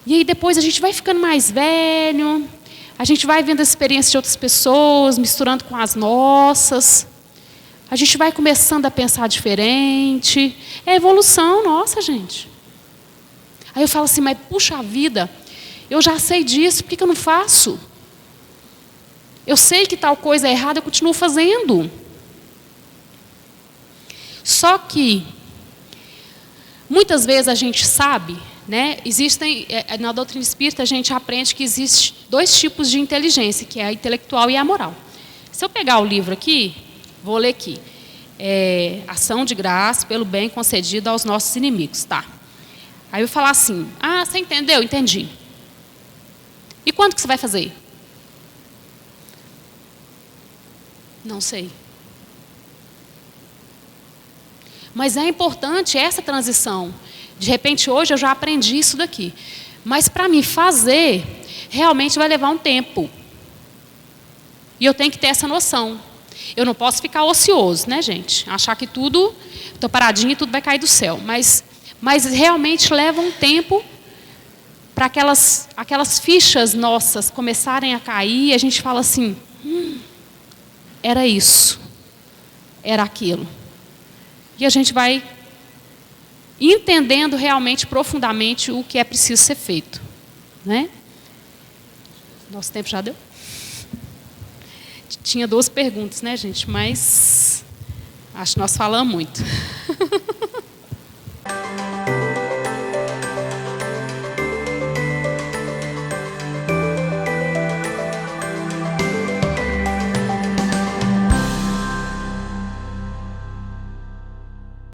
E aí depois a gente vai ficando mais velho, a gente vai vendo a experiência de outras pessoas, misturando com as nossas. A gente vai começando a pensar diferente. É evolução nossa, gente. Aí eu falo assim, mas puxa vida, eu já sei disso, por que eu não faço? Eu sei que tal coisa é errada, eu continuo fazendo. Só que, muitas vezes a gente sabe, né, na doutrina espírita a gente aprende que existem 2 tipos de inteligência, que é a intelectual e a moral. Se eu pegar o livro aqui, vou ler aqui. Ação de graça pelo bem concedido aos nossos inimigos. Tá. Aí eu vou falar assim, você entendeu? Entendi. E quando que você vai fazer? Não sei. Mas é importante essa transição. De repente, hoje eu já aprendi isso daqui. Mas para mim fazer, realmente vai levar um tempo. E eu tenho que ter essa noção. Eu não posso ficar ocioso, né, gente? Achar que tudo, estou paradinha e tudo vai cair do céu. Mas realmente leva um tempo para aquelas fichas nossas começarem a cair e a gente fala assim, era isso, era aquilo. E a gente vai entendendo realmente, profundamente, o que é preciso ser feito. Né? Nosso tempo já deu? Tinha 12 perguntas, né, gente? Mas acho que nós falamos muito.